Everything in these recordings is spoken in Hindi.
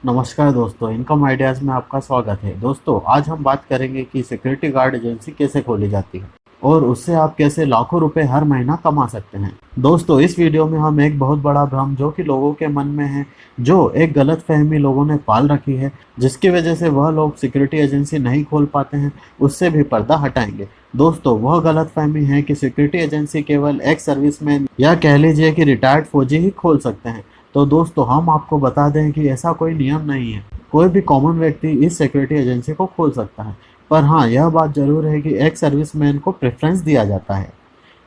नमस्कार दोस्तों, इनकम आइडियाज़ में आपका स्वागत है। दोस्तों, आज हम बात करेंगे कि सिक्योरिटी गार्ड एजेंसी कैसे खोली जाती है और उससे आप कैसे लाखों रुपए हर महीना कमा सकते हैं। दोस्तों, इस वीडियो में हम एक बहुत बड़ा भ्रम जो कि लोगों के मन में है, जो एक गलतफहमी लोगों ने पाल रखी है, जिसकी वजह से वह लोग सिक्योरिटी एजेंसी नहीं खोल पाते हैं, उससे भी पर्दा हटाएंगे। दोस्तों, वह गलतफहमी है कि सिक्योरिटी एजेंसी केवल एक्स सर्विसमैन या कह लीजिए कि रिटायर्ड फौजी ही खोल सकते हैं। तो दोस्तों, हम आपको बता दें कि ऐसा कोई नियम नहीं है। कोई भी कॉमन व्यक्ति इस सिक्योरिटी एजेंसी को खोल सकता है। पर हाँ, यह बात जरूर है कि एक्स सर्विसमैन को प्रेफरेंस दिया जाता है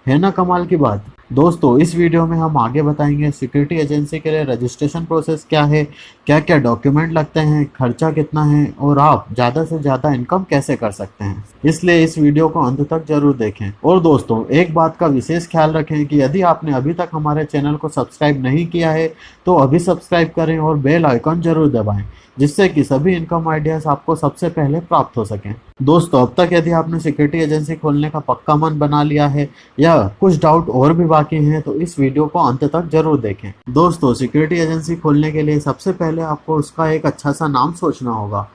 ना कमाल की बात। दोस्तों, इस वीडियो में हम आगे बताएंगे सिक्योरिटी एजेंसी के लिए रजिस्ट्रेशन प्रोसेस क्या है, क्या क्या डॉक्यूमेंट लगते हैं, खर्चा कितना है और आप ज़्यादा से ज़्यादा इनकम कैसे कर सकते हैं। इसलिए इस वीडियो को अंत तक जरूर देखें। और दोस्तों, एक बात का विशेष ख्याल रखें कि यदि आपने अभी तक हमारे चैनल को सब्सक्राइब नहीं किया है तो अभी सब्सक्राइब करें और बेल आइकन जरूर दबाएं, जिससे कि सभी इनकम आइडियाज़ आपको सबसे पहले प्राप्त हो सकें। दोस्तों, अब तक यदि आपने सिक्योरिटी एजेंसी खोलने का पक्का मन बना लिया है या कुछ डाउट और भी बाकी हैं तो इस वीडियो को अंत तक जरूर देखें। दोस्तों, सिक्योरिटी एजेंसी खोलने के लिए सबसे पहले आपको उसका एक अच्छा सा नाम सोचना होगा,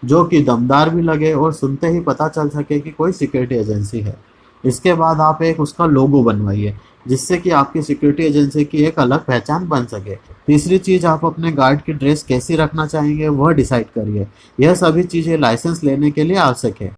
जो कि दमदार भी लगे और सुनते ही पता चल सके कि कोई सिक्योरिटी एजेंसी है। इसके बाद आप एक उसका लोगो बनवाइए, जिससे कि आपकी सिक्योरिटी एजेंसी की एक अलग पहचान बन सके। तीसरी चीज़, आप अपने गार्ड की ड्रेस कैसी रखना चाहेंगे वह डिसाइड करिए। यह सभी चीज़ें लाइसेंस लेने के लिए आवश्यक है।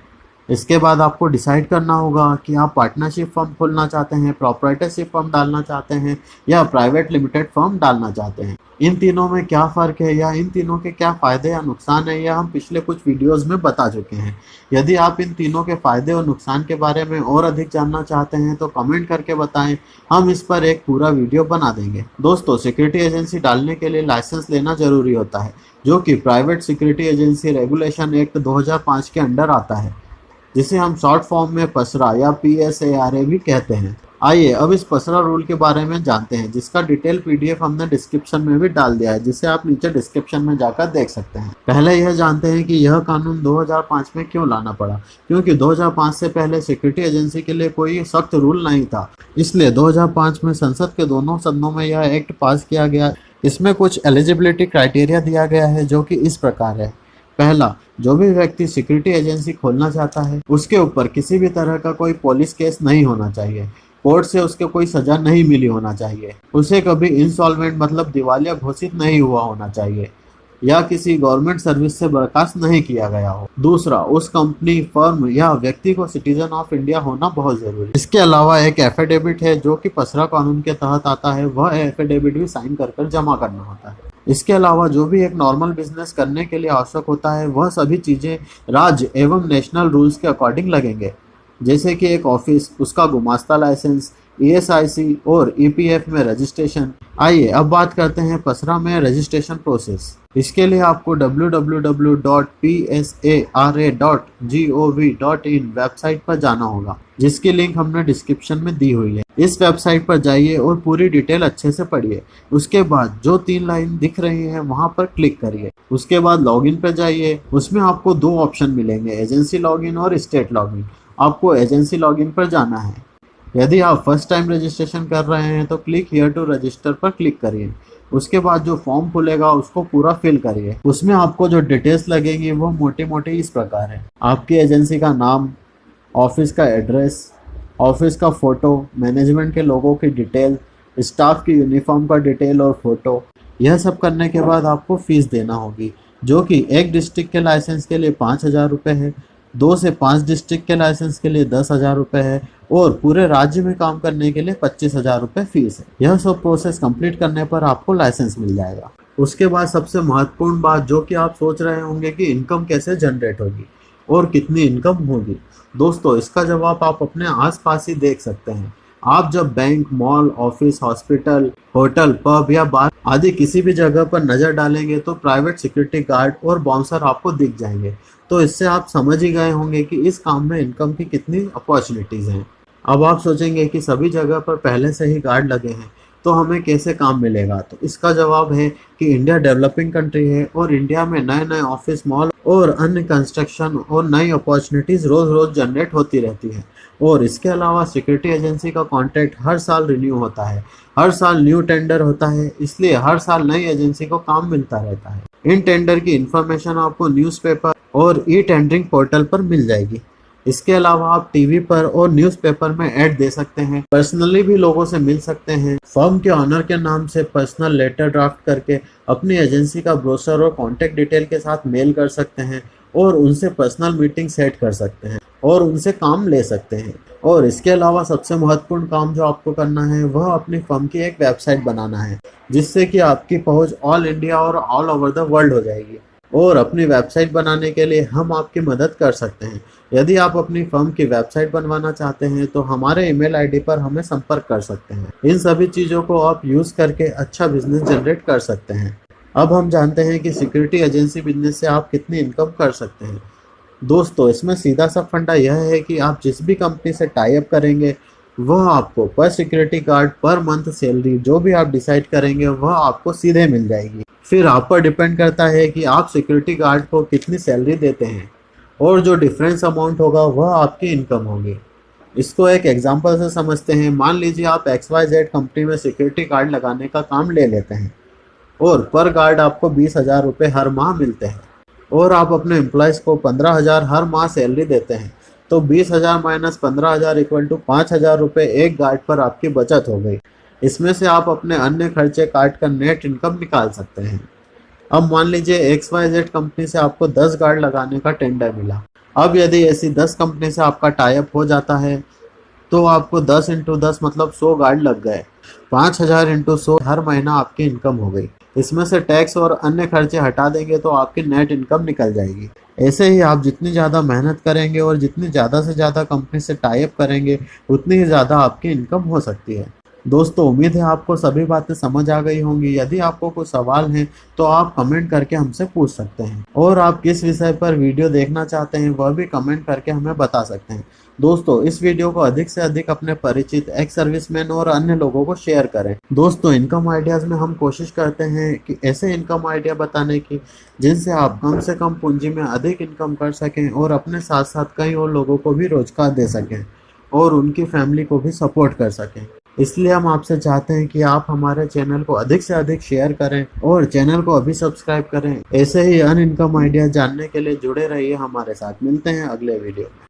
इसके बाद आपको डिसाइड करना होगा कि आप पार्टनरशिप फर्म खोलना चाहते हैं, प्रोप्राइटरशिप फर्म डालना चाहते हैं या प्राइवेट लिमिटेड फर्म डालना चाहते हैं। इन तीनों में क्या फ़र्क है या इन तीनों के क्या फ़ायदे या नुकसान है, यह हम पिछले कुछ वीडियोस में बता चुके हैं। यदि आप इन तीनों के फ़ायदे और नुकसान के बारे में और अधिक जानना चाहते हैं तो कमेंट करके बताएं, हम इस पर एक पूरा वीडियो बना देंगे। दोस्तों, सिक्योरिटी एजेंसी डालने के लिए लाइसेंस लेना ज़रूरी होता है, जो कि private security agency regulation act 2005 के अंडर आता है, जिसे हम शॉर्ट फॉर्म में पसरा या PSARA भी कहते हैं। आइए अब इस पसरा रूल के बारे में जानते हैं, जिसका डिटेल PDF हमने डिस्क्रिप्शन में भी डाल दिया है, जिसे आप नीचे डिस्क्रिप्शन में जाकर देख सकते हैं। पहले यह जानते हैं कि यह कानून 2005 में क्यों लाना पड़ा, क्योंकि 2005 से पहले सिक्योरिटी एजेंसी के लिए कोई सख्त रूल नहीं था। इसलिए 2005 में संसद के दोनों सदनों में यह एक्ट पास किया गया। इसमें कुछ एलिजिबिलिटी क्राइटेरिया दिया गया है, जो कि इस प्रकार है। पहला, जो भी व्यक्ति सिक्योरिटी एजेंसी खोलना चाहता है उसके ऊपर किसी भी तरह का कोई पुलिस केस नहीं होना चाहिए, कोर्ट से उसके कोई सजा नहीं मिली होना चाहिए, उसे कभी इंसॉल्वेंट मतलब दिवालिया घोषित नहीं हुआ होना चाहिए या किसी गवर्नमेंट सर्विस से बर्खास्त नहीं किया गया हो। दूसरा, उस कंपनी, फर्म या व्यक्ति को सिटीजन ऑफ इंडिया होना बहुत जरूरी है। इसके अलावा एक एफिडेविट है जो कि पसरा कानून के तहत आता है, वह एफिडेविट भी साइन कर जमा करना होता है। इसके अलावा जो भी एक नॉर्मल बिजनेस करने के लिए आवश्यक होता है वह सभी चीज़ें राज्य एवं नेशनल रूल्स के अकॉर्डिंग लगेंगे, जैसे कि एक ऑफिस, उसका गुमास्ता लाइसेंस, ESIC और EPF में रजिस्ट्रेशन। आइए अब बात करते हैं पसरा में रजिस्ट्रेशन प्रोसेस। इसके लिए आपको www.psara.gov.in वेबसाइट पर जाना होगा, जिसकी लिंक हमने डिस्क्रिप्शन में दी हुई है। इस वेबसाइट पर जाइए और पूरी डिटेल अच्छे से पढ़िए। उसके बाद जो 3 लाइन दिख रही हैं वहां पर क्लिक करिए। उसके बाद लॉगिन पर जाइए। उसमें आपको 2 ऑप्शन मिलेंगे, एजेंसी लॉगिन और स्टेट लॉगिन। आपको एजेंसी लॉगिन पर जाना है। यदि आप फर्स्ट टाइम रजिस्ट्रेशन कर रहे हैं तो क्लिक हियर टू रजिस्टर पर क्लिक करिए। उसके बाद जो फॉर्म खुलेगा उसको पूरा फिल करिए। उसमें आपको जो डिटेल्स लगेंगी वो मोटी मोटी इस प्रकार है। आपकी एजेंसी का नाम, ऑफिस का एड्रेस, ऑफिस का फ़ोटो, मैनेजमेंट के लोगों की डिटेल, स्टाफ की यूनिफॉर्म का डिटेल और फोटो। यह सब करने के बाद आपको फीस देना होगी, जो कि एक डिस्ट्रिक्ट के लाइसेंस के लिए 5,000 रुपये है, 2 से 5 डिस्ट्रिक्ट के लाइसेंस के लिए 10,000 रुपये है और पूरे राज्य में काम करने के लिए 25,000 रुपये फीस है। यह सब प्रोसेस कंप्लीट करने पर आपको लाइसेंस मिल जाएगा। उसके बाद सबसे महत्वपूर्ण बात, जो कि आप सोच रहे होंगे कि इनकम कैसे जनरेट होगी और कितनी इनकम होगी। दोस्तों, इसका जवाब आप अपने आसपास ही देख सकते हैं। आप जब bank, mall, office, hospital, hotel, pub या बार आदि किसी भी जगह पर नज़र डालेंगे तो प्राइवेट सिक्योरिटी गार्ड और बाउंसर आपको दिख जाएंगे। तो इससे आप समझ ही गए होंगे कि इस काम में इनकम की कितनी अपॉर्चुनिटीज़ हैं। अब आप सोचेंगे कि सभी जगह पर पहले से ही गार्ड लगे हैं तो हमें कैसे काम मिलेगा। तो इसका जवाब है कि इंडिया डेवलपिंग कंट्री है और इंडिया में नए नए ऑफिस, मॉल और अन्य कंस्ट्रक्शन और नई अपॉर्चुनिटीज़ रोज़ रोज़ जनरेट होती रहती है। और इसके अलावा सिक्योरिटी एजेंसी का कॉन्ट्रैक्ट हर साल रिन्यू होता है, हर साल न्यू टेंडर होता है, इसलिए हर साल नई एजेंसी को काम मिलता रहता है। इन टेंडर की इंफॉर्मेशन आपको न्यूज़पेपर और ई टेंडरिंग पोर्टल पर मिल जाएगी। इसके अलावा आप टीवी पर और न्यूज़पेपर में ऐड दे सकते हैं, पर्सनली भी लोगों से मिल सकते हैं, फर्म के ऑनर के नाम से पर्सनल लेटर ड्राफ्ट करके अपनी एजेंसी का ब्रोशर और कॉन्टेक्ट डिटेल के साथ मेल कर सकते हैं और उनसे पर्सनल मीटिंग सेट कर सकते हैं और उनसे काम ले सकते हैं। और इसके अलावा सबसे महत्वपूर्ण काम जो आपको करना है वह अपनी फर्म की एक वेबसाइट बनाना है, जिससे कि आपकी पहुंच ऑल इंडिया और ऑल ओवर द वर्ल्ड हो जाएगी। और अपनी वेबसाइट बनाने के लिए हम आपकी मदद कर सकते हैं। यदि आप अपनी फर्म की वेबसाइट बनवाना चाहते हैं तो हमारे ईमेल आईडी पर हमें संपर्क कर सकते हैं। इन सभी चीज़ों को आप यूज़ करके अच्छा बिजनेस जनरेट कर सकते हैं। अब हम जानते हैं कि सिक्योरिटी एजेंसी बिजनेस से आप कितनी इनकम कर सकते हैं। दोस्तों, इसमें सीधा सा फंडा यह है कि आप जिस भी कंपनी से टाई अप करेंगे वह आपको पर security guard per month salary जो भी आप डिसाइड करेंगे वह आपको सीधे मिल जाएगी। फिर आप पर डिपेंड करता है कि आप सिक्योरिटी गार्ड को कितनी सैलरी देते हैं और जो डिफरेंस अमाउंट होगा वह आपकी इनकम होगी। इसको एक एग्जांपल से समझते हैं। मान लीजिए आप XYZ कंपनी में सिक्योरिटी गार्ड लगाने का काम ले लेते हैं और पर गार्ड आपको 20,000 रुपये हर माह मिलते हैं और आप अपने एम्प्लॉयज़ को 15,000 हर माह सैलरी देते हैं, तो 20,000 माइनस 15,000 इक्वल टू 5,000 रुपये एक गार्ड पर आपकी बचत हो गई। इसमें से आप अपने अन्य खर्चे काट कर नेट इनकम निकाल सकते हैं। अब मान लीजिए XYZ कंपनी से आपको 10 गार्ड लगाने का टेंडर मिला। अब यदि ऐसी 10 कंपनी से आपका टाई अप हो जाता है तो आपको 10 इंटू 10 मतलब 100 गार्ड लग गए। 5,000 इंटू 100 हर महीना आपकी इनकम हो गई। इसमें से टैक्स और अन्य खर्चे हटा देंगे तो आपकी नेट इनकम निकल जाएगी। ऐसे ही आप जितनी ज़्यादा मेहनत करेंगे और जितनी ज़्यादा से ज़्यादा कंपनी से टाई अप करेंगे उतनी ही ज़्यादा आपकी इनकम हो सकती है। दोस्तों, उम्मीद है आपको सभी बातें समझ आ गई होंगी। यदि आपको कोई सवाल है तो आप कमेंट करके हमसे पूछ सकते हैं और आप किस विषय पर वीडियो देखना चाहते हैं वह भी कमेंट करके हमें बता सकते हैं। दोस्तों, इस वीडियो को अधिक से अधिक अपने परिचित एक्स सर्विसमैन और अन्य लोगों को शेयर करें। दोस्तों, इनकम आइडियाज़ में हम कोशिश करते हैं कि ऐसे इनकम आइडिया बताने की जिनसे आप कम से कम पूंजी में अधिक इनकम कर सकें और अपने साथ साथ कई और लोगों को भी रोजगार दे सकें और उनकी फैमिली को भी सपोर्ट कर सकें। इसलिए हम आपसे चाहते हैं कि आप हमारे चैनल को अधिक से अधिक शेयर करें और चैनल को अभी सब्सक्राइब करें। ऐसे ही अन इनकम आइडिया जानने के लिए जुड़े रहिए हमारे साथ। मिलते हैं अगले वीडियो में।